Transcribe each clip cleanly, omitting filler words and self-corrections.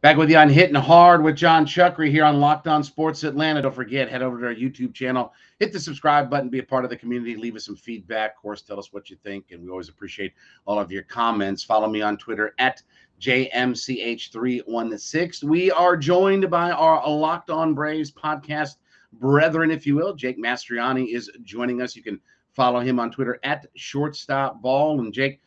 Back with you on Hitting Hard with John Chuckery here on Locked On Sports Atlanta. Don't forget, head over to our YouTube channel, hit the subscribe button, be a part of the community, leave us some feedback. Of course, tell us what you think, and we always appreciate all of your comments. Follow me on Twitter at JMCH316. We are joined by our Locked On Braves podcast brethren, if you will. Jake Mastriani is joining us. You can follow him on Twitter at ShortstopBall. And Jake,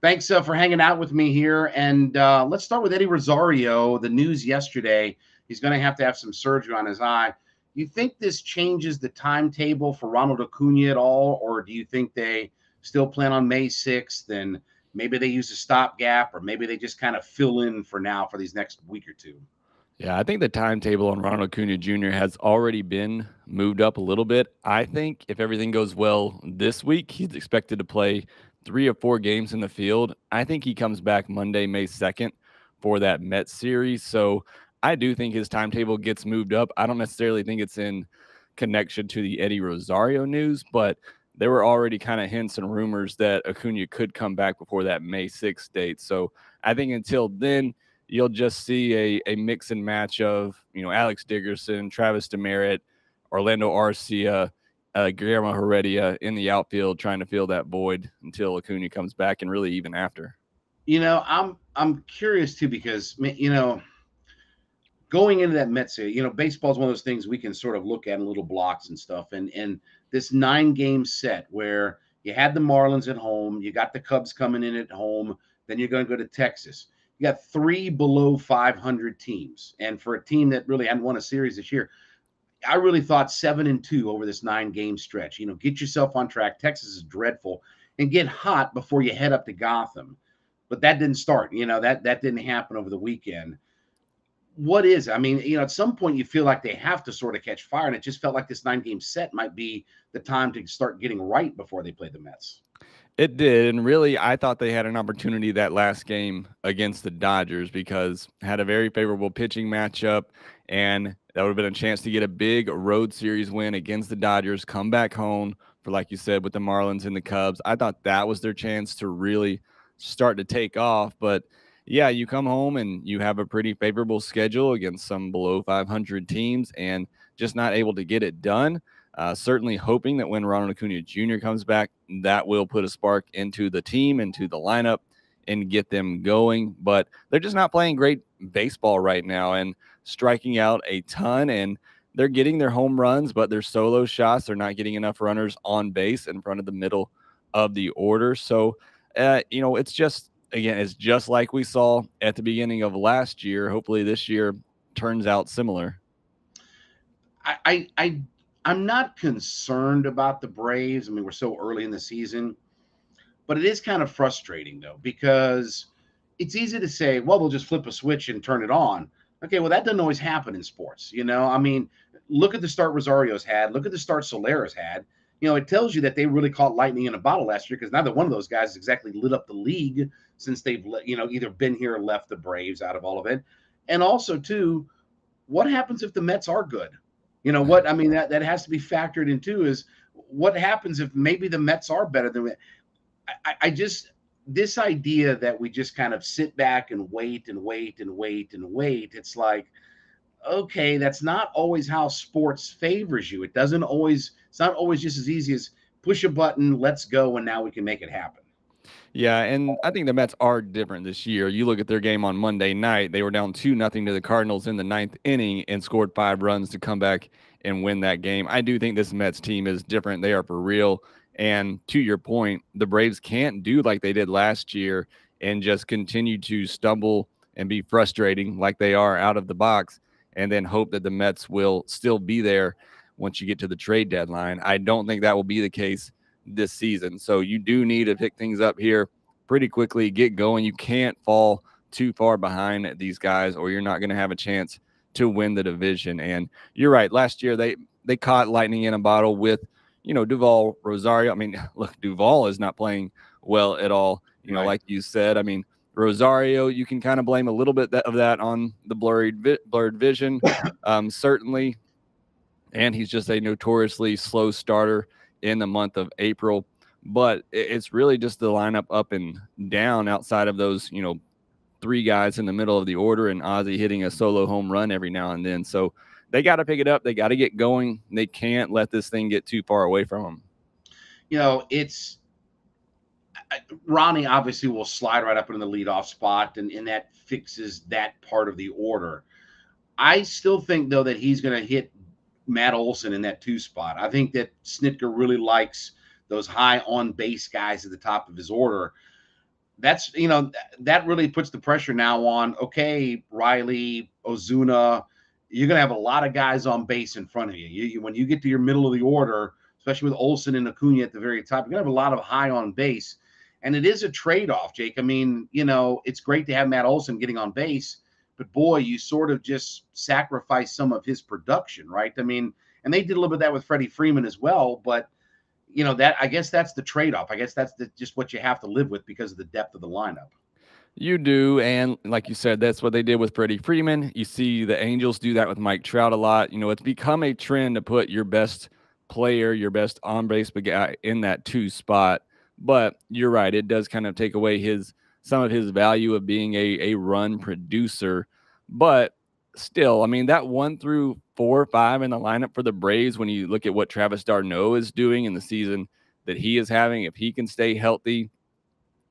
thanks for hanging out with me here. And let's start with Eddie Rosario. The news yesterday, he's going to have some surgery on his eye. Do you think this changes the timetable for Ronald Acuna at all, or do you think they still plan on May 6th and maybe they use a stopgap, or maybe they just kind of fill in for now for these next week or two? Yeah, I think the timetable on Ronald Acuna Jr. has already been moved up a little bit. I think if everything goes well this week, he's expected to play 3 or 4 games in the field. I think he comes back Monday, May 2nd for that Mets series. So I do think his timetable gets moved up. I don't necessarily think it's in connection to the Eddie Rosario news, but there were already kind of hints and rumors that Acuna could come back before that May 6th date. So I think until then, you'll just see a mix and match of, Alex Dickerson, Travis Demerit, Orlando Arcia, Guillermo Heredia in the outfield trying to fill that void until Acuna comes back, and really even after. I'm curious too, because going into that Mets series, baseball is one of those things we can sort of look at in little blocks and stuff. And this 9-game set where you had the Marlins at home, you got the Cubs coming in at home, then you're going to go to Texas. You got 3 below 500 teams. And for a team that really hadn't won a series this year, I really thought 7-2 over this 9-game stretch. Get yourself on track. Texas is dreadful, and get hot before you head up to Gotham. But that didn't start. That didn't happen over the weekend. What is? At some point you feel like they have to sort of catch fire, and it just felt like this 9-game set might be the time to start getting right before they play the Mets. It did, and really, I thought they had an opportunity that last game against the Dodgers because had a very favorable pitching matchup, and that would have been a chance to get a big road series win against the Dodgers, come back home for, like you said, with the Marlins and the Cubs. I thought that was their chance to really start to take off, but yeah, you come home and you have a pretty favorable schedule against some below 500 teams and just not able to get it done. Certainly hoping that when Ronald Acuna Jr. comes back, that will put a spark into the team, into the lineup, and get them going. But they're just not playing great baseball right now and striking out a ton. And they're getting their home runs, but their solo shots, they're not getting enough runners on base in front of the middle of the order. So, it's just, again, it's just like we saw at the beginning of last year. Hopefully this year turns out similar. I'm not concerned about the Braves. We're so early in the season, but it is kind of frustrating though, because it's easy to say, well, they'll just flip a switch and turn it on. Okay, well, that doesn't always happen in sports. Look at the start Rosario's had. Look at the start Solera's had. It tells you that they really caught lightning in a bottle last year, because neither one of those guys has exactly lit up the league since they've, either been here or left the Braves out of all of it. And also, too, what happens if the Mets are good? That has to be factored in too, is what happens if maybe the Mets are better than this idea that we just kind of sit back and wait and wait and wait and wait. It's like, okay, that's not always how sports favors you. It's not always just as easy as push a button, let's go, and now we can make it happen. Yeah, and I think the Mets are different this year. You look at their game on Monday night, they were down 2-0 to the Cardinals in the 9th inning and scored 5 runs to come back and win that game. I do think this Mets team is different. They are for real. And to your point, the Braves can't do like they did last year and just continue to stumble and be frustrating like they are out of the box and then hope that the Mets will still be there once you get to the trade deadline. I don't think that will be the case this season. So you do need to pick things up here pretty quickly, get going. You can't fall too far behind these guys or you're not going to have a chance to win the division. And you're right. Last year, they caught lightning in a bottle with, Duvall, Rosario. Look, Duvall is not playing well at all. Right. Like you said, Rosario, you can kind of blame a little bit of that on the blurred vision, certainly. And he's just a notoriously slow starter in the month of April. But it's really just the lineup up and down outside of those, three guys in the middle of the order, and Ozzie hitting a solo home run every now and then. So they got to pick it up. They got to get going. They can't let this thing get too far away from them. It's Ronnie obviously will slide right up in the leadoff spot, and that fixes that part of the order. I still think, though, that he's going to hit Matt Olson in that 2 spot. I think that Snitker really likes those high on base guys at the top of his order. That's, that really puts the pressure now on, okay, Riley, Ozuna, you're going to have a lot of guys on base in front of you. When you get to your middle of the order, especially with Olson and Acuna at the very top, you're going to have a lot of high on base. And it is a trade-off, Jake. I mean, it's great to have Matt Olson getting on base, but boy, you sort of just sacrifice some of his production, right? I mean, and they did a little bit of that with Freddie Freeman as well, but that, I guess that's the trade-off. I guess that's just what you have to live with because of the depth of the lineup. You do, and like you said, that's what they did with Freddie Freeman. You see the Angels do that with Mike Trout a lot. It's become a trend to put your best player, your best on-base guy in that 2 spot. But you're right, it does kind of take away some of his value of being a run producer. But still, I mean, that 1 through 4 or 5 in the lineup for the Braves, when you look at what Travis d'Arnaud is doing in the season that he is having, if he can stay healthy,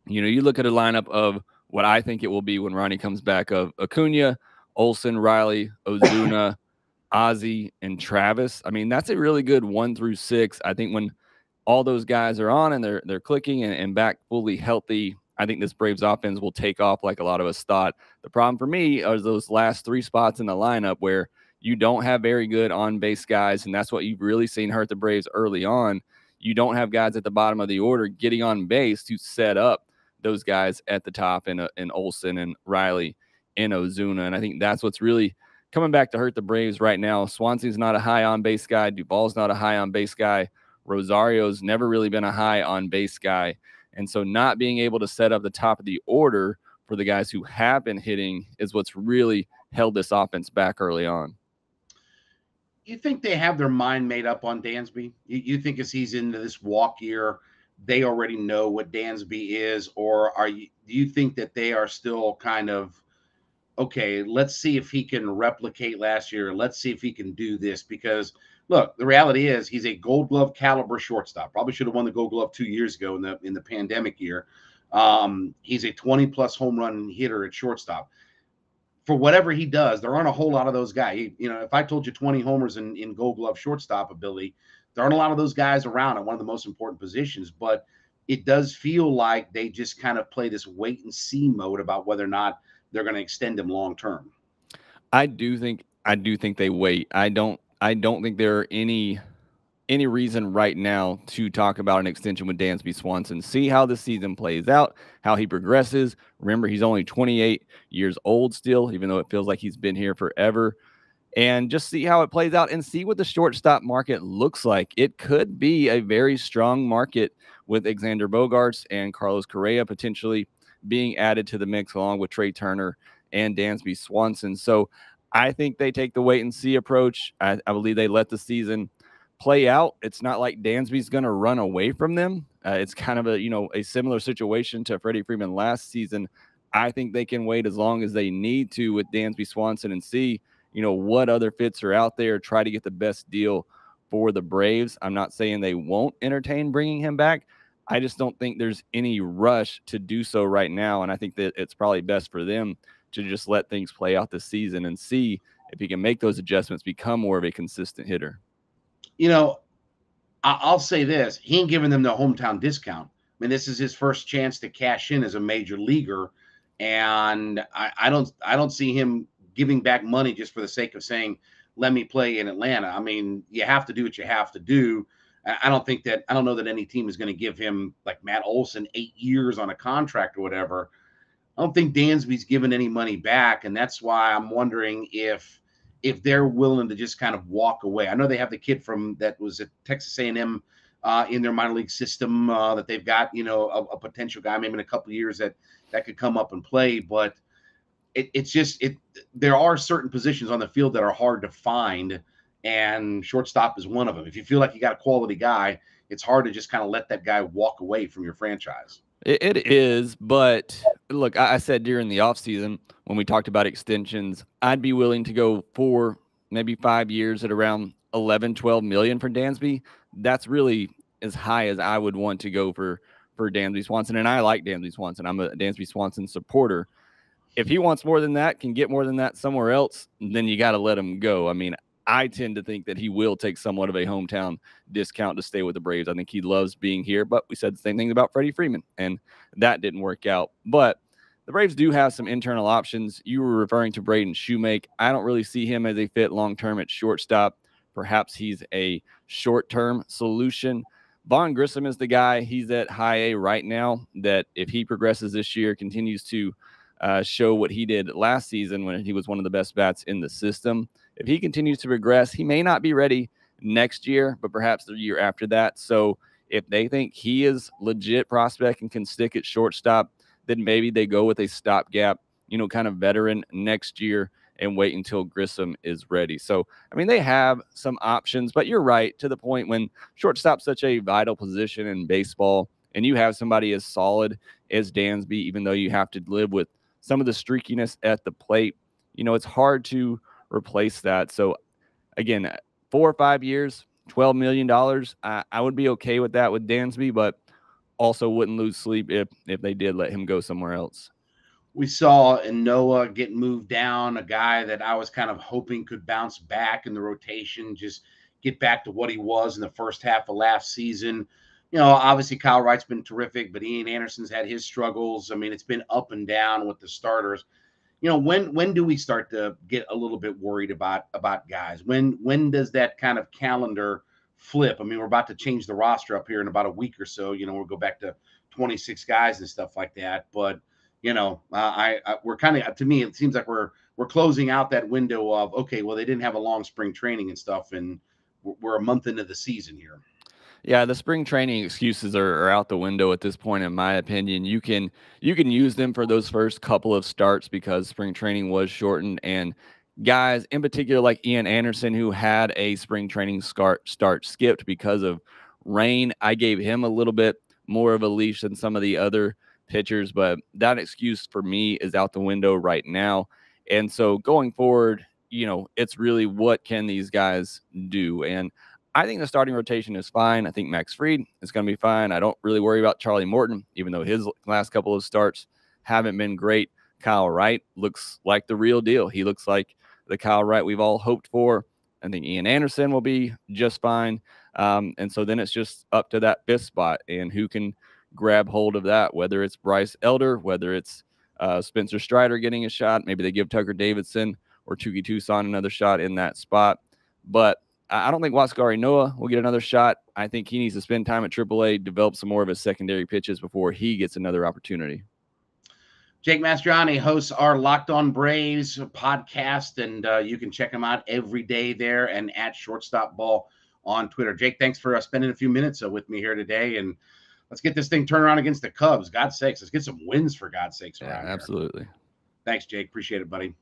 you look at a lineup of what I think it will be when Ronnie comes back of Acuna, Olson, Riley, Ozuna, Ozzie, and Travis. I mean, that's a really good 1 through 6. I think when all those guys are on and they're clicking and back fully healthy, I think this Braves offense will take off like a lot of us thought. The problem for me are those last 3 spots in the lineup where you don't have very good on-base guys, and that's what you've really seen hurt the Braves early on. You don't have guys at the bottom of the order getting on base to set up those guys at the top in Olson and Riley and Ozuna, and I think that's what's really coming back to hurt the Braves right now. Swansea's not a high on-base guy. Duvall's not a high on-base guy. Rosario's never really been a high on-base guy. And so not being able to set up the top of the order for the guys who have been hitting is what's really held this offense back early on. You think they have their mind made up on Dansby? You think as he's into this walk year, they already know what Dansby is? Or do you think that they are still kind of, okay, let's see if he can replicate last year. Let's see if he can do this, because look, the reality is he's a Gold Glove caliber shortstop. Probably should have won the Gold Glove 2 years ago in the pandemic year. He's a 20-plus home run hitter at shortstop. For whatever he does, there aren't a whole lot of those guys. If I told you 20 homers in Gold Glove shortstop ability, there aren't a lot of those guys around at one of the most important positions. But it does feel like they just kind of play this wait and see mode about whether or not they're going to extend him long term. I do think they wait. I don't think there are any reason right now to talk about an extension with Dansby Swanson. See how the season plays out, how he progresses. Remember, he's only 28 years old still, even though it feels like he's been here forever. And just see how it plays out and see what the shortstop market looks like. It could be a very strong market with Xander Bogaerts and Carlos Correa potentially being added to the mix along with Trey Turner and Dansby Swanson. So I think they take the wait and see approach. I believe they let the season play out. It's not like Dansby's going to run away from them. It's kind of a similar situation to Freddie Freeman last season. I think they can wait as long as they need to with Dansby Swanson and see, what other fits are out there, try to get the best deal for the Braves. I'm not saying they won't entertain bringing him back. I just don't think there's any rush to do so right now. And I think that it's probably best for them to just let things play out this season and see if he can make those adjustments, become more of a consistent hitter. I'll say this. He ain't giving them the hometown discount. I mean, this is his first chance to cash in as a major leaguer. And I don't see him giving back money just for the sake of saying, let me play in Atlanta. I mean, you have to do what you have to do. I don't know that any team is going to give him, like Matt Olson, 8 years on a contract or whatever. I don't think Dansby's given any money back. And that's why I'm wondering if they're willing to just kind of walk away. I know they have the kid that was at Texas A&M in their minor league system that they've got, a potential guy maybe in a couple of years that could come up and play. But there are certain positions on the field that are hard to find, and shortstop is one of them. If you feel like you got a quality guy, it's hard to just kind of let that guy walk away from your franchise. It is, but look, I said during the offseason when we talked about extensions, I'd be willing to go 4, maybe 5 years at around 11, 12 million for Dansby. That's really as high as I would want to go for Dansby Swanson. And I like Dansby Swanson. I'm a Dansby Swanson supporter. If he wants more than that, can get more than that somewhere else, then you got to let him go. I mean, I tend to think that he will take somewhat of a hometown discount to stay with the Braves. I think he loves being here, but we said the same thing about Freddie Freeman, and that didn't work out. But the Braves do have some internal options. You were referring to Braden Shoemake. I don't really see him as a fit long-term at shortstop. Perhaps he's a short-term solution. Vaughn Grissom is the guy. He's at high A right now that if he progresses this year, continues to show what he did last season when he was one of the best bats in the system. If he continues to progress, he may not be ready next year, but perhaps the year after that. So if they think he is legit prospect and can stick at shortstop, then maybe they go with a stopgap, kind of veteran next year and wait until Grissom is ready. So, I mean, they have some options, but you're right to the point when shortstop's such a vital position in baseball and you have somebody as solid as Dansby, even though you have to live with some of the streakiness at the plate, it's hard to replace that. So again, 4 or 5 years, $12 million. I would be okay with that with Dansby, but also wouldn't lose sleep if they did let him go somewhere else. We saw Noah get moved down, a guy that I was kind of hoping could bounce back in the rotation, just get back to what he was in the first half of last season. Obviously Kyle Wright's been terrific, but Ian Anderson's had his struggles. I mean, it's been up and down with the starters. When do we start to get a little bit worried about guys? When does that kind of calendar flip? I mean, we're about to change the roster up here in about a week or so. We'll go back to 26 guys and stuff like that. But we're kind of, to me, it seems like we're closing out that window of, okay, well, they didn't have a long spring training and stuff, and we're a month into the season here. Yeah, the spring training excuses are out the window at this point, in my opinion. You can use them for those first couple of starts because spring training was shortened, and guys in particular like Ian Anderson, who had a spring training start skipped because of rain, I gave him a little bit more of a leash than some of the other pitchers, but that excuse for me is out the window right now. And so going forward, it's really what can these guys do? And I think the starting rotation is fine. I think Max Fried is going to be fine. I don't really worry about Charlie Morton, even though his last couple of starts haven't been great. Kyle Wright looks like the real deal. He looks like the Kyle Wright we've all hoped for. I think Ian Anderson will be just fine. And so then it's just up to that fifth spot and who can grab hold of that, whether it's Bryce Elder, whether it's Spencer Strider getting a shot. Maybe they give Tucker Davidson or Chuckery Tucson another shot in that spot. But I don't think Huascar Ynoa will get another shot. I think he needs to spend time at AAA, develop some more of his secondary pitches before he gets another opportunity. Jake Mastriani hosts our Locked On Braves podcast, and you can check him out every day there and at Shortstop Ball on Twitter. Jake, thanks for spending a few minutes with me here today, and let's get this thing turned around against the Cubs. God's sakes, let's get some wins for God's sakes around absolutely. here. Thanks, Jake. Appreciate it, buddy.